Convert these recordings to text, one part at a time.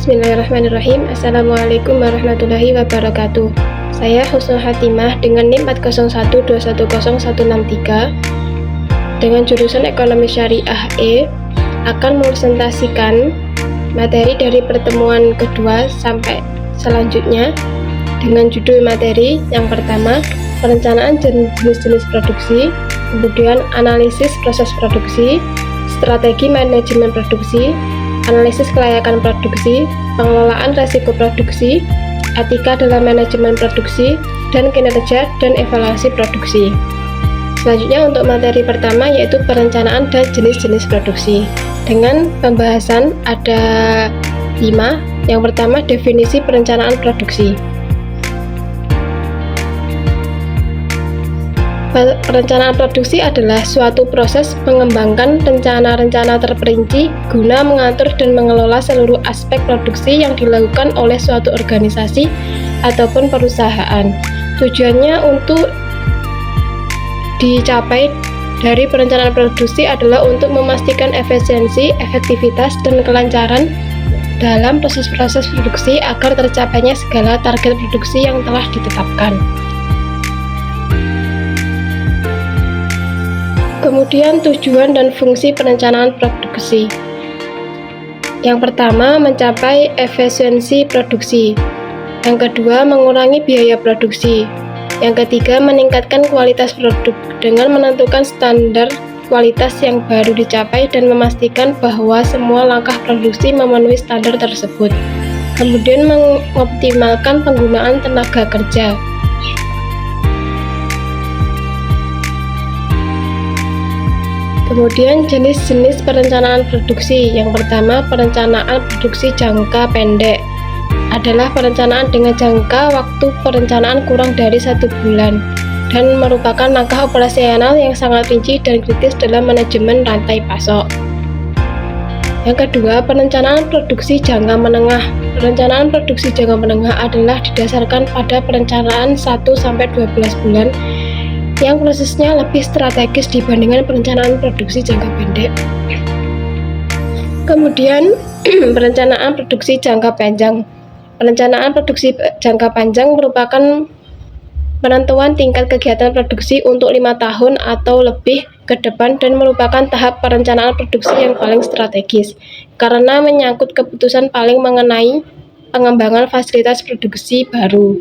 Bismillahirrahmanirrahim. Assalamualaikum warahmatullahi wabarakatuh. Saya Husnul Hatimah dengan NIM 401210163 dengan jurusan Ekonomi Syariah E akan mempresentasikan materi dari pertemuan kedua sampai selanjutnya dengan judul materi yang pertama, perencanaan jenis-jenis produksi, kemudian analisis proses produksi, strategi manajemen produksi, analisis kelayakan produksi, pengelolaan resiko produksi, etika dalam manajemen produksi, dan kinerja dan evaluasi produksi. Selanjutnya untuk materi pertama yaitu perencanaan dan jenis-jenis produksi. Dengan pembahasan ada 5. Yang pertama, definisi perencanaan produksi. Perencanaan produksi adalah suatu proses mengembangkan rencana-rencana terperinci guna mengatur dan mengelola seluruh aspek produksi yang dilakukan oleh suatu organisasi ataupun perusahaan. Tujuannya untuk dicapai dari perencanaan produksi adalah untuk memastikan efisiensi, efektivitas, dan kelancaran dalam proses-proses produksi agar tercapainya segala target produksi yang telah ditetapkan. Kemudian tujuan dan fungsi perencanaan produksi. Yang pertama, mencapai efisiensi produksi. Yang kedua, mengurangi biaya produksi. Yang ketiga, meningkatkan kualitas produk dengan menentukan standar kualitas yang baru dicapai dan memastikan bahwa semua langkah produksi memenuhi standar tersebut. Kemudian mengoptimalkan penggunaan tenaga kerja. Kemudian jenis-jenis perencanaan produksi. Yang pertama, perencanaan produksi jangka pendek adalah perencanaan dengan jangka waktu perencanaan kurang dari 1 bulan dan merupakan langkah operasional yang sangat rinci dan kritis dalam manajemen rantai pasok. Yang kedua, perencanaan produksi jangka menengah. Perencanaan produksi jangka menengah adalah didasarkan pada perencanaan 1-12 bulan yang prosesnya lebih strategis dibandingkan perencanaan produksi jangka pendek. Kemudian perencanaan produksi jangka panjang. Perencanaan produksi jangka panjang merupakan penentuan tingkat kegiatan produksi untuk 5 tahun atau lebih ke depan dan merupakan tahap perencanaan produksi yang paling strategis karena menyangkut keputusan paling mengenai pengembangan fasilitas produksi baru.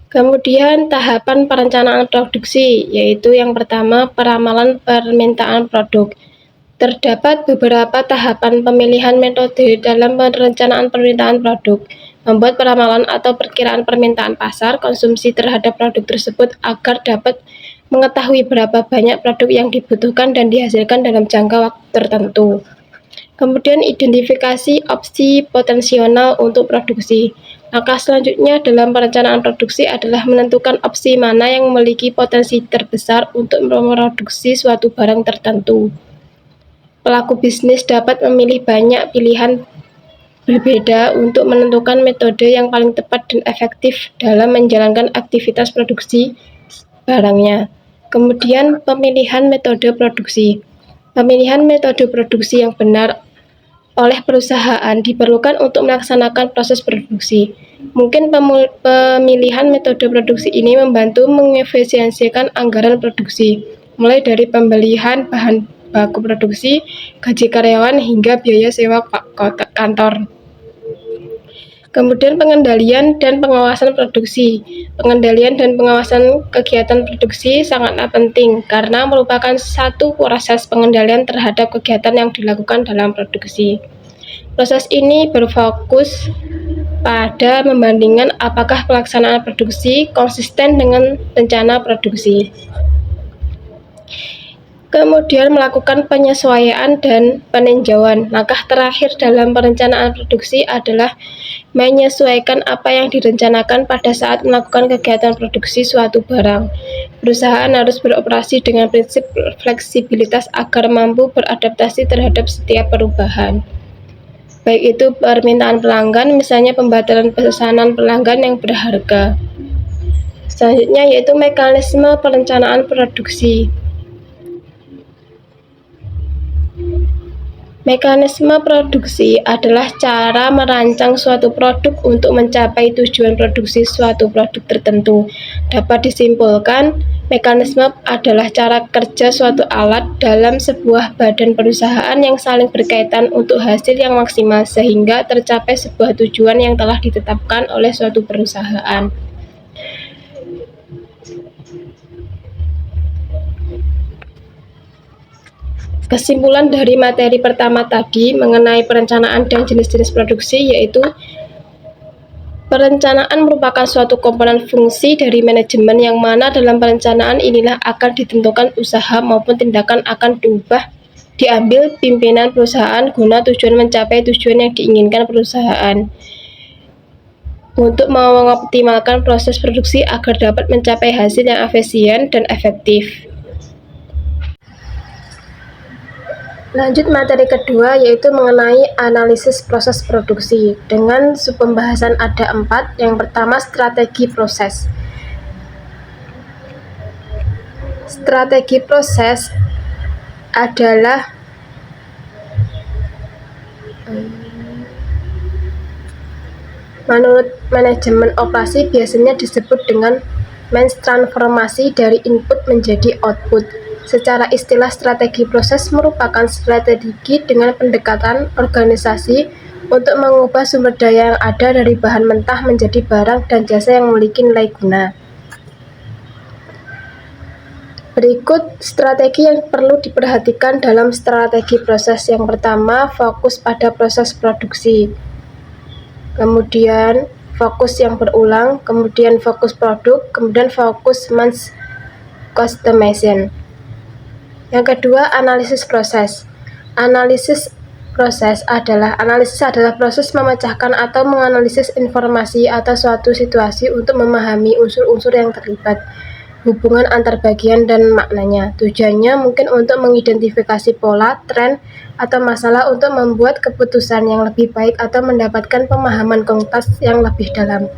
Kemudian tahapan perencanaan produksi, yaitu yang pertama peramalan permintaan produk. Terdapat beberapa tahapan pemilihan metode dalam perencanaan permintaan produk, membuat peramalan atau perkiraan permintaan pasar konsumsi terhadap produk tersebut agar dapat mengetahui berapa banyak produk yang dibutuhkan dan dihasilkan dalam jangka waktu tertentu. Kemudian identifikasi opsi potensial untuk produksi. Langkah selanjutnya dalam perencanaan produksi adalah menentukan opsi mana yang memiliki potensi terbesar untuk memproduksi suatu barang tertentu. Pelaku bisnis dapat memilih banyak pilihan berbeda untuk menentukan metode yang paling tepat dan efektif dalam menjalankan aktivitas produksi barangnya. Kemudian pemilihan metode produksi. Pemilihan metode produksi yang benar oleh perusahaan diperlukan untuk melaksanakan proses produksi. Mungkin pemilihan metode produksi ini membantu mengefisiensikan anggaran produksi, mulai dari pembelian bahan baku produksi, gaji karyawan, hingga biaya sewa kantor. Kemudian pengendalian dan pengawasan produksi. Pengendalian dan pengawasan kegiatan produksi sangatlah penting karena merupakan satu proses pengendalian terhadap kegiatan yang dilakukan dalam produksi. Proses ini berfokus pada membandingkan apakah pelaksanaan produksi konsisten dengan rencana produksi. Kemudian melakukan penyesuaian dan peninjauan. Langkah terakhir dalam perencanaan produksi adalah menyesuaikan apa yang direncanakan pada saat melakukan kegiatan produksi suatu barang. Perusahaan harus beroperasi dengan prinsip fleksibilitas agar mampu beradaptasi terhadap setiap perubahan. Baik itu permintaan pelanggan, misalnya pembatalan pesanan pelanggan yang berharga. Selanjutnya yaitu mekanisme perencanaan produksi. Mekanisme produksi adalah cara merancang suatu produk untuk mencapai tujuan produksi suatu produk tertentu. Dapat disimpulkan, mekanisme adalah cara kerja suatu alat dalam sebuah badan perusahaan yang saling berkaitan untuk hasil yang maksimal sehingga tercapai sebuah tujuan yang telah ditetapkan oleh suatu perusahaan. Kesimpulan dari materi pertama tadi mengenai perencanaan dan jenis-jenis produksi yaitu perencanaan merupakan suatu komponen fungsi dari manajemen yang mana dalam perencanaan inilah akan ditentukan usaha maupun tindakan akan diambil pimpinan perusahaan guna tujuan mencapai tujuan yang diinginkan perusahaan untuk mengoptimalkan proses produksi agar dapat mencapai hasil yang efisien dan efektif. Lanjut materi kedua yaitu mengenai analisis proses produksi dengan subpembahasan ada 4. Yang pertama strategi proses. Strategi proses adalah menurut manajemen operasi biasanya disebut dengan mentransformasi dari input menjadi output. Secara istilah strategi proses merupakan strategi dengan pendekatan organisasi untuk mengubah sumber daya yang ada dari bahan mentah menjadi barang dan jasa yang memiliki nilai guna. Berikut strategi yang perlu diperhatikan dalam strategi proses. Yang pertama, fokus pada proses produksi. Kemudian fokus yang berulang, kemudian fokus produk, kemudian fokus mass customization. Yang kedua, analisis proses. Analisis adalah proses memecahkan atau menganalisis informasi atau suatu situasi untuk memahami unsur-unsur yang terlibat, hubungan antar bagian dan maknanya. Tujuannya mungkin untuk mengidentifikasi pola, tren, atau masalah untuk membuat keputusan yang lebih baik atau mendapatkan pemahaman konteks yang lebih dalam.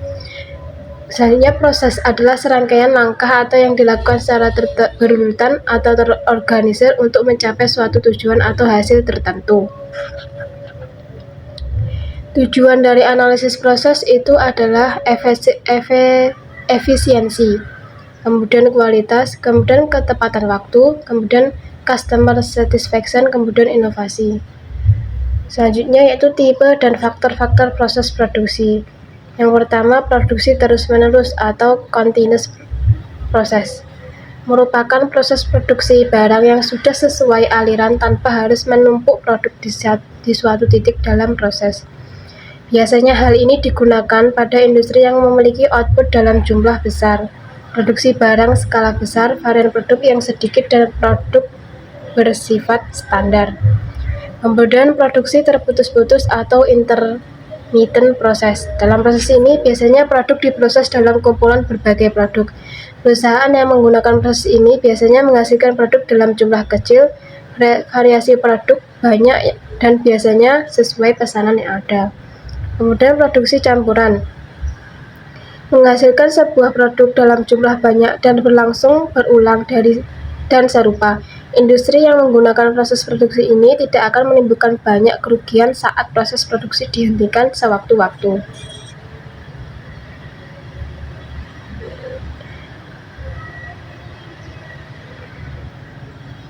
Selanjutnya, proses adalah serangkaian langkah atau yang dilakukan secara berurutan atau terorganisir untuk mencapai suatu tujuan atau hasil tertentu. Tujuan dari analisis proses itu adalah efisiensi, kemudian kualitas, kemudian ketepatan waktu, kemudian customer satisfaction, kemudian inovasi. Selanjutnya yaitu tipe dan faktor-faktor proses produksi. Yang pertama, produksi terus-menerus atau continuous process. Merupakan proses produksi barang yang sudah sesuai aliran tanpa harus menumpuk produk di suatu titik dalam proses. Biasanya hal ini digunakan pada industri yang memiliki output dalam jumlah besar, produksi barang skala besar, varian produk yang sedikit, dan produk bersifat standar. Kemudian produksi terputus-putus atau intermittent proses. Dalam proses ini biasanya produk diproses dalam kumpulan berbagai produk. Perusahaan yang menggunakan proses ini biasanya menghasilkan produk dalam jumlah kecil, variasi produk banyak, dan biasanya sesuai pesanan yang ada. Kemudian produksi campuran menghasilkan sebuah produk dalam jumlah banyak dan berlangsung berulang dan serupa. Industri yang menggunakan proses produksi ini tidak akan menimbulkan banyak kerugian saat proses produksi dihentikan sewaktu-waktu.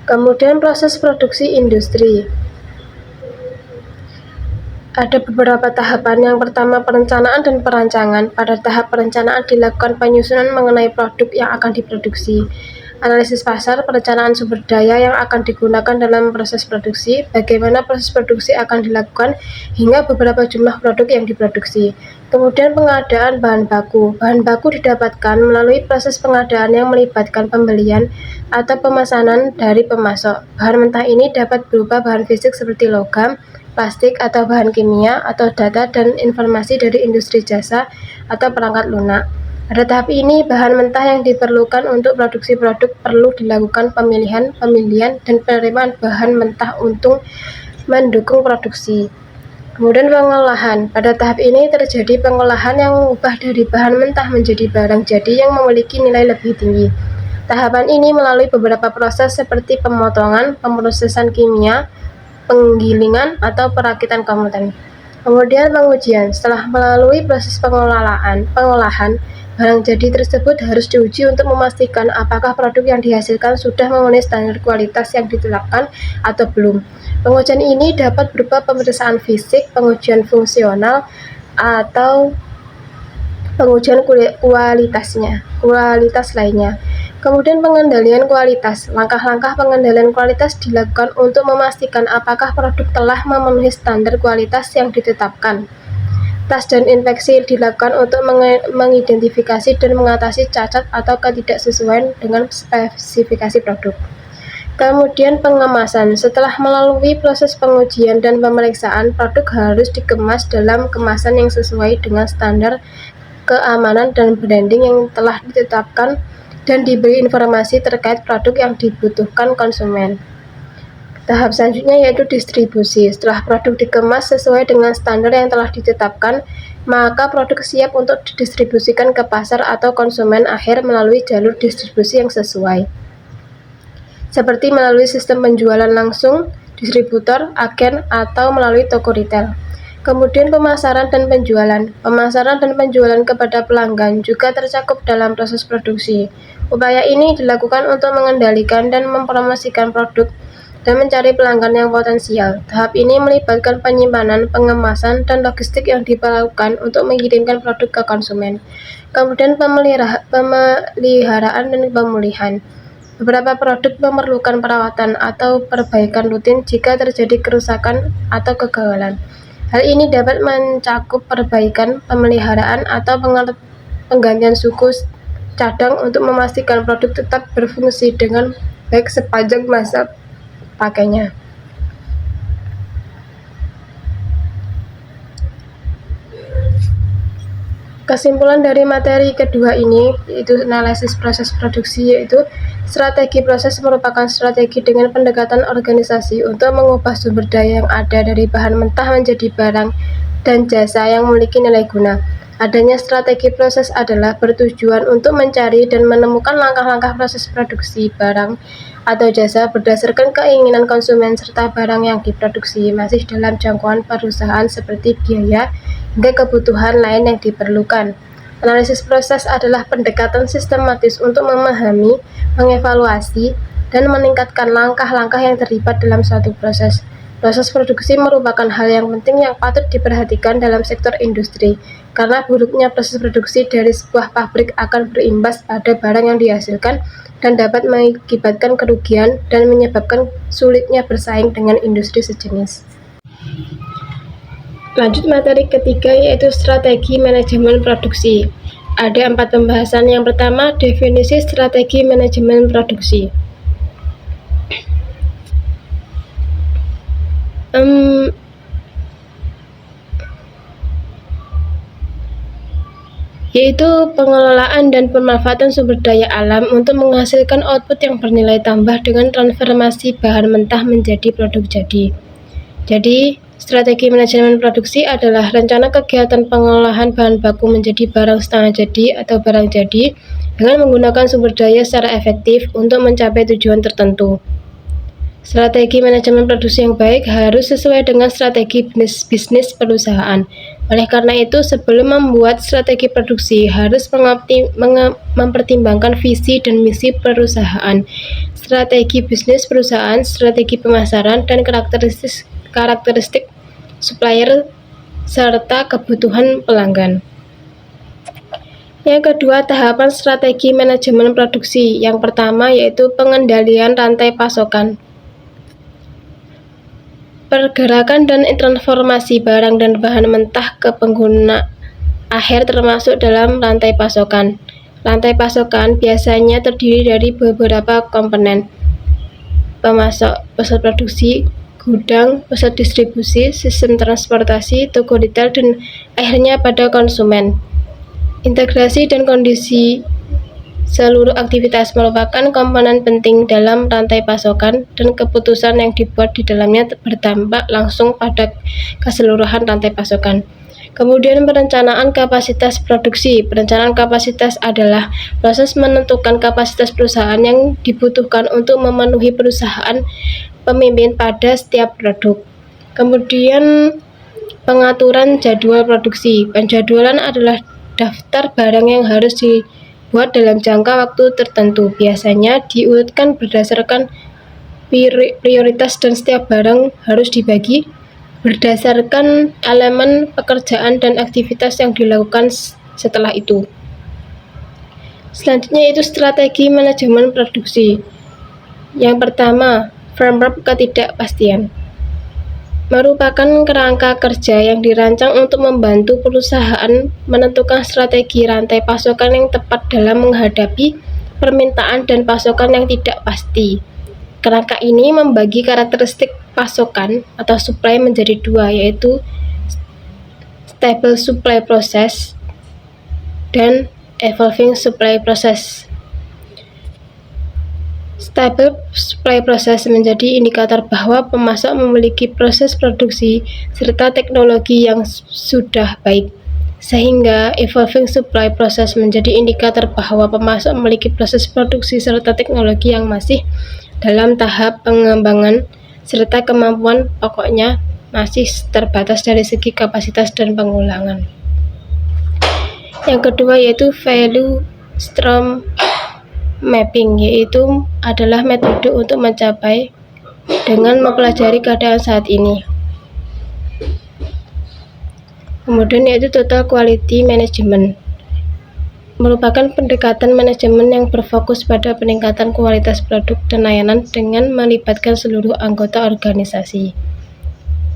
Kemudian proses produksi industri. Ada beberapa tahapan. Yang pertama, perencanaan dan perancangan. Pada tahap perencanaan dilakukan penyusunan mengenai produk yang akan diproduksi. Analisis pasar, perencanaan sumber daya yang akan digunakan dalam proses produksi, bagaimana proses produksi akan dilakukan, hingga beberapa jumlah produk yang diproduksi. Kemudian pengadaan bahan baku. Bahan baku didapatkan melalui proses pengadaan yang melibatkan pembelian atau pemesanan dari pemasok. Bahan mentah ini dapat berupa bahan fisik seperti logam, plastik, atau bahan kimia, atau data dan informasi dari industri jasa atau perangkat lunak. Pada tahap ini, bahan mentah yang diperlukan untuk produksi produk perlu dilakukan pemilihan, dan penerimaan bahan mentah untuk mendukung produksi. Kemudian pengolahan. Pada tahap ini terjadi pengolahan yang mengubah dari bahan mentah menjadi barang jadi yang memiliki nilai lebih tinggi. Tahapan ini melalui beberapa proses seperti pemotongan, pemrosesan kimia, penggilingan, atau perakitan komponen. Kemudian pengujian. Setelah melalui proses pengolahan, barang jadi tersebut harus diuji untuk memastikan apakah produk yang dihasilkan sudah memenuhi standar kualitas yang ditetapkan atau belum. Pengujian ini dapat berupa pemeriksaan fisik, pengujian fungsional, atau pengujian kualitas lainnya. Kemudian pengendalian kualitas. Langkah-langkah pengendalian kualitas dilakukan untuk memastikan apakah produk telah memenuhi standar kualitas yang ditetapkan. Tas dan inspeksi dilakukan untuk mengidentifikasi dan mengatasi cacat atau ketidaksesuaian dengan spesifikasi produk. Kemudian pengemasan. Setelah melalui proses pengujian dan pemeriksaan, produk harus dikemas dalam kemasan yang sesuai dengan standar keamanan dan branding yang telah ditetapkan dan diberi informasi terkait produk yang dibutuhkan konsumen. Tahap selanjutnya yaitu distribusi. Setelah produk dikemas sesuai dengan standar yang telah ditetapkan, maka produk siap untuk didistribusikan ke pasar atau konsumen akhir melalui jalur distribusi yang sesuai, seperti melalui sistem penjualan langsung, distributor, agen, atau melalui toko retail. Kemudian pemasaran dan penjualan. Pemasaran dan penjualan kepada pelanggan juga tercakup dalam proses produksi. Upaya ini dilakukan untuk mengendalikan dan mempromosikan produk dan mencari pelanggan yang potensial. Tahap ini melibatkan penyimpanan, pengemasan, dan logistik yang diperlukan untuk mengirimkan produk ke konsumen. Kemudian pemeliharaan dan pemulihan. Beberapa produk memerlukan perawatan atau perbaikan rutin jika terjadi kerusakan atau kegagalan. Hal ini dapat mencakup perbaikan, pemeliharaan, atau penggantian suku cadang untuk memastikan produk tetap berfungsi dengan baik sepanjang masa pakainya. Kesimpulan dari materi kedua ini yaitu analisis proses produksi, yaitu strategi proses merupakan strategi dengan pendekatan organisasi untuk mengubah sumber daya yang ada dari bahan mentah menjadi barang dan jasa yang memiliki nilai guna. Adanya strategi proses adalah bertujuan untuk mencari dan menemukan langkah-langkah proses produksi barang atau jasa berdasarkan keinginan konsumen serta barang yang diproduksi masih dalam jangkauan perusahaan seperti biaya hingga kebutuhan lain yang diperlukan. Analisis proses adalah pendekatan sistematis untuk memahami, mengevaluasi, dan meningkatkan langkah-langkah yang terlibat dalam suatu proses. Proses produksi merupakan hal yang penting yang patut diperhatikan dalam sektor industri, karena buruknya proses produksi dari sebuah pabrik akan berimbas pada barang yang dihasilkan dan dapat mengakibatkan kerugian dan menyebabkan sulitnya bersaing dengan industri sejenis. Lanjut materi ketiga yaitu strategi manajemen produksi. Ada 4 pembahasan. Yang pertama, definisi strategi manajemen produksi. Yaitu pengelolaan dan pemanfaatan sumber daya alam untuk menghasilkan output yang bernilai tambah dengan transformasi bahan mentah menjadi produk jadi. Jadi, strategi manajemen produksi adalah rencana kegiatan pengolahan bahan baku menjadi barang setengah jadi atau barang jadi dengan menggunakan sumber daya secara efektif untuk mencapai tujuan tertentu. Strategi manajemen produksi yang baik harus sesuai dengan strategi bisnis perusahaan. Oleh karena itu, sebelum membuat strategi produksi, harus mempertimbangkan visi dan misi perusahaan, strategi bisnis perusahaan, strategi pemasaran, dan karakteristik supplier, serta kebutuhan pelanggan. Yang kedua, tahapan strategi manajemen produksi. Yang pertama yaitu pengendalian rantai pasokan. Pergerakan dan transformasi barang dan bahan mentah ke pengguna akhir termasuk dalam rantai pasokan. Rantai pasokan biasanya terdiri dari beberapa komponen: pemasok, pusat produksi, gudang, pusat distribusi, sistem transportasi, toko retail, dan akhirnya pada konsumen. Integrasi dan kondisi Seluruh aktivitas merupakan komponen penting dalam rantai pasokan dan keputusan yang dibuat di dalamnya berdampak langsung pada keseluruhan rantai pasokan. Kemudian perencanaan kapasitas produksi. Perencanaan kapasitas adalah proses menentukan kapasitas perusahaan yang dibutuhkan untuk memenuhi perusahaan pemimpin pada setiap produk. Kemudian pengaturan jadwal produksi. Penjadwalan adalah daftar barang yang harus dibuat dalam jangka waktu tertentu. Biasanya diurutkan berdasarkan prioritas dan setiap barang harus dibagi berdasarkan elemen pekerjaan dan aktivitas yang dilakukan setelah itu. Selanjutnya itu strategi manajemen produksi. Yang pertama, framework ketidakpastian. Merupakan kerangka kerja yang dirancang untuk membantu perusahaan menentukan strategi rantai pasokan yang tepat dalam menghadapi permintaan dan pasokan yang tidak pasti. Kerangka ini membagi karakteristik pasokan atau supply menjadi dua, yaitu stable supply process dan evolving supply process. Stable supply process menjadi indikator bahwa pemasok memiliki proses produksi serta teknologi yang sudah baik, sehingga evolving supply process menjadi indikator bahwa pemasok memiliki proses produksi serta teknologi yang masih dalam tahap pengembangan serta kemampuan pokoknya masih terbatas dari segi kapasitas dan pengulangan. Yang kedua yaitu value stream mapping, yaitu adalah metode untuk mencapai dengan mempelajari keadaan saat ini. Kemudian yaitu total quality management, merupakan pendekatan manajemen yang berfokus pada peningkatan kualitas produk dan layanan dengan melibatkan seluruh anggota organisasi.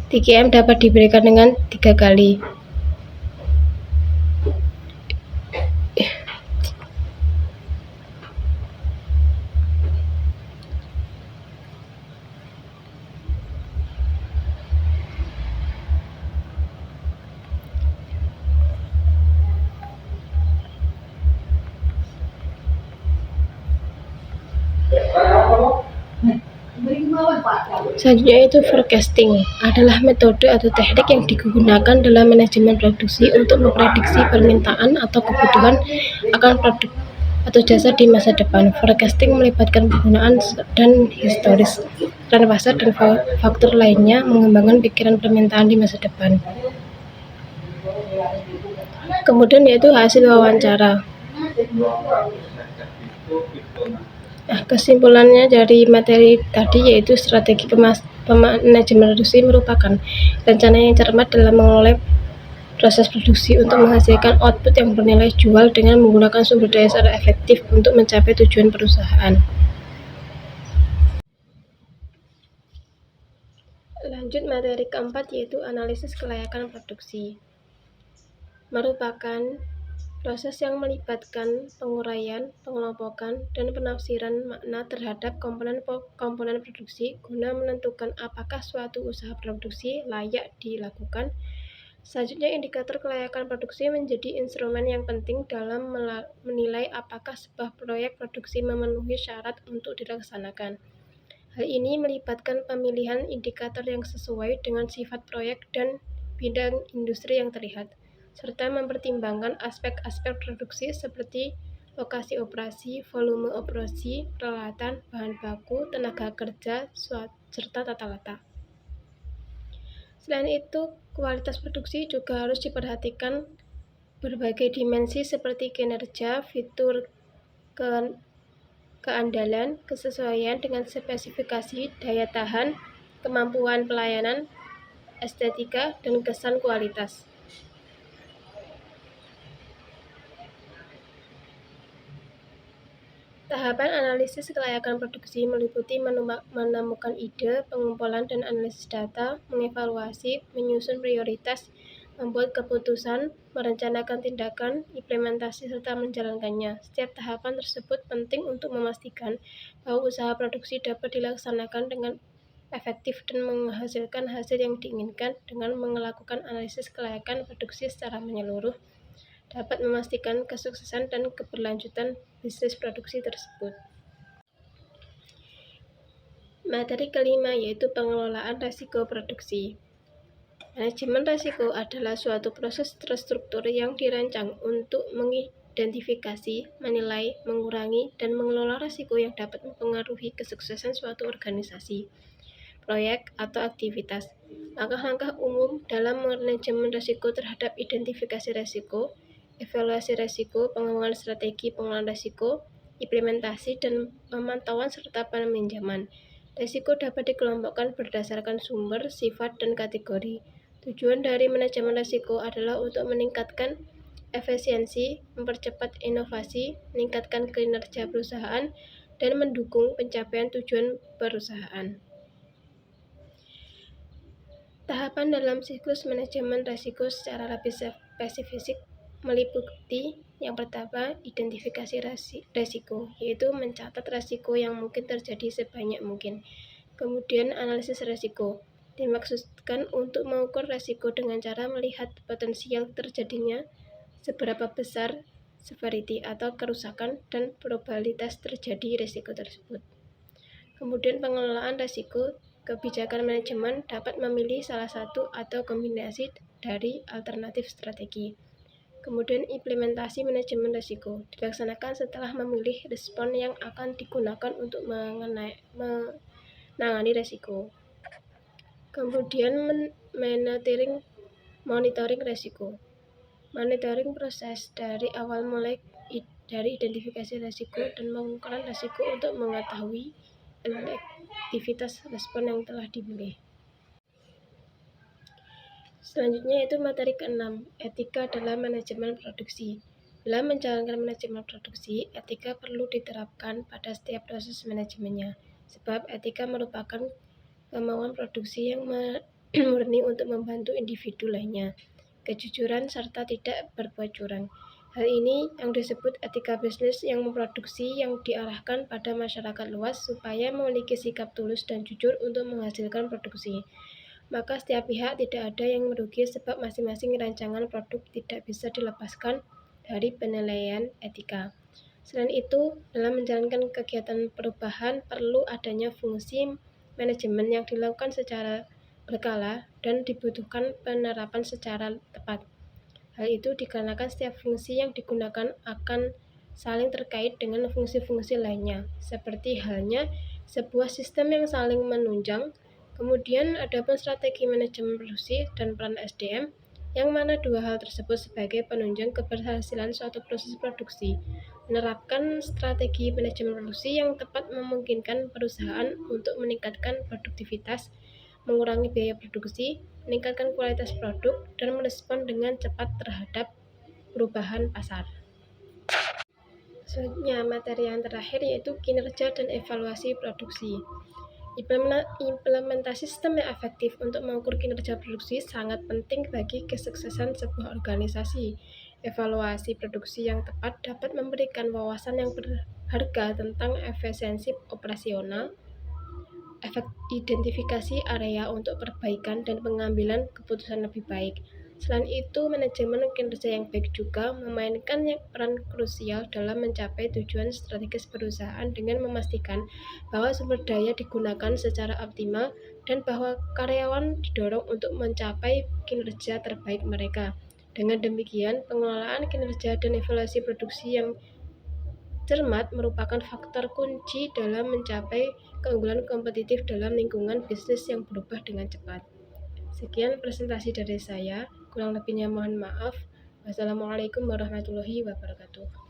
TQM dapat diberikan dengan 3 kali. Selanjutnya itu forecasting, adalah metode atau teknik yang digunakan dalam manajemen produksi untuk memprediksi permintaan atau kebutuhan akan produk atau jasa di masa depan. Forecasting melibatkan penggunaan dan historis tren pasar dan faktor lainnya mengembangkan pikiran permintaan di masa depan. Kemudian yaitu hasil wawancara. Kesimpulannya dari materi tadi yaitu strategi manajemen produksi merupakan rencana yang cermat dalam mengelola proses produksi untuk menghasilkan output yang bernilai jual dengan menggunakan sumber daya secara efektif untuk mencapai tujuan perusahaan. Lanjut materi keempat yaitu analisis kelayakan produksi. Merupakan proses yang melibatkan penguraian, pengelompokan, dan penafsiran makna terhadap komponen produksi guna menentukan apakah suatu usaha produksi layak dilakukan. Selanjutnya, indikator kelayakan produksi menjadi instrumen yang penting dalam menilai apakah sebuah proyek produksi memenuhi syarat untuk dilaksanakan. Hal ini melibatkan pemilihan indikator yang sesuai dengan sifat proyek dan bidang industri yang terlihat, serta mempertimbangkan aspek-aspek produksi seperti lokasi operasi, volume operasi, peralatan, bahan baku, tenaga kerja, serta tata letak. Selain itu, kualitas produksi juga harus diperhatikan berbagai dimensi seperti kinerja, fitur, keandalan, kesesuaian dengan spesifikasi, daya tahan, kemampuan pelayanan, estetika, dan kesan kualitas. Tahapan analisis kelayakan produksi meliputi menemukan ide, pengumpulan dan analisis data, mengevaluasi, menyusun prioritas, membuat keputusan, merencanakan tindakan, implementasi, serta menjalankannya. Setiap tahapan tersebut penting untuk memastikan bahwa usaha produksi dapat dilaksanakan dengan efektif dan menghasilkan hasil yang diinginkan dengan melakukan analisis kelayakan produksi secara menyeluruh dapat memastikan kesuksesan dan keberlanjutan bisnis produksi tersebut. Materi kelima yaitu pengelolaan risiko produksi. Manajemen risiko adalah suatu proses terstruktur yang dirancang untuk mengidentifikasi, menilai, mengurangi, dan mengelola risiko yang dapat mempengaruhi kesuksesan suatu organisasi, proyek, atau aktivitas. Langkah-langkah umum dalam manajemen risiko terhadap identifikasi risiko, evaluasi risiko, pengembangan strategi pengelolaan risiko, implementasi, dan pemantauan serta peminjaman. Risiko dapat dikelompokkan berdasarkan sumber, sifat, dan kategori. Tujuan dari manajemen risiko adalah untuk meningkatkan efisiensi, mempercepat inovasi, meningkatkan kinerja perusahaan, dan mendukung pencapaian tujuan perusahaan. Tahapan dalam siklus manajemen risiko secara lebih spesifik meliputi yang pertama, identifikasi risiko, yaitu mencatat risiko yang mungkin terjadi sebanyak mungkin. Kemudian analisis risiko, dimaksudkan untuk mengukur risiko dengan cara melihat potensial terjadinya, seberapa besar severity atau kerusakan, dan probabilitas terjadi risiko tersebut. Kemudian pengelolaan risiko, kebijakan manajemen dapat memilih salah satu atau kombinasi dari alternatif strategi. Kemudian implementasi manajemen risiko dilaksanakan setelah memilih respon yang akan digunakan untuk menangani risiko. Kemudian monitoring risiko. Monitoring proses dari awal mulai dari identifikasi risiko dan pengukuran risiko untuk mengetahui efektivitas respon yang telah dipilih. Selanjutnya yaitu materi ke-6, etika dalam manajemen produksi. Dalam menjalankan manajemen produksi, etika perlu diterapkan pada setiap proses manajemennya, sebab etika merupakan kemauan produksi yang murni untuk membantu individu lainnya, kejujuran, serta tidak berbuat curang. Hal ini yang disebut etika bisnis yang memproduksi yang diarahkan pada masyarakat luas supaya memiliki sikap tulus dan jujur untuk menghasilkan produksi. Maka setiap pihak tidak ada yang merugi sebab masing-masing rancangan produk tidak bisa dilepaskan dari penilaian etika. Selain itu, dalam menjalankan kegiatan perubahan perlu adanya fungsi manajemen yang dilakukan secara berkala dan dibutuhkan penerapan secara tepat. Hal itu dikarenakan setiap fungsi yang digunakan akan saling terkait dengan fungsi-fungsi lainnya, seperti halnya sebuah sistem yang saling menunjang. Kemudian adapun strategi manajemen produksi dan peran SDM, yang mana dua hal tersebut sebagai penunjang keberhasilan suatu proses produksi. Menerapkan strategi manajemen produksi yang tepat memungkinkan perusahaan untuk meningkatkan produktivitas, mengurangi biaya produksi, meningkatkan kualitas produk, dan merespon dengan cepat terhadap perubahan pasar. Selanjutnya, materi yang terakhir yaitu kinerja dan evaluasi produksi. Implementasi sistem yang efektif untuk mengukur kinerja produksi sangat penting bagi kesuksesan sebuah organisasi. Evaluasi produksi yang tepat dapat memberikan wawasan yang berharga tentang efisiensi operasional, identifikasi area untuk perbaikan, dan pengambilan keputusan lebih baik. Selain itu, manajemen kinerja yang baik juga memainkan peran krusial dalam mencapai tujuan strategis perusahaan dengan memastikan bahwa sumber daya digunakan secara optimal dan bahwa karyawan didorong untuk mencapai kinerja terbaik mereka. Dengan demikian, pengelolaan kinerja dan evaluasi produksi yang cermat merupakan faktor kunci dalam mencapai keunggulan kompetitif dalam lingkungan bisnis yang berubah dengan cepat. Sekian presentasi dari saya, kurang lebihnya mohon maaf. Wassalamualaikum warahmatullahi wabarakatuh.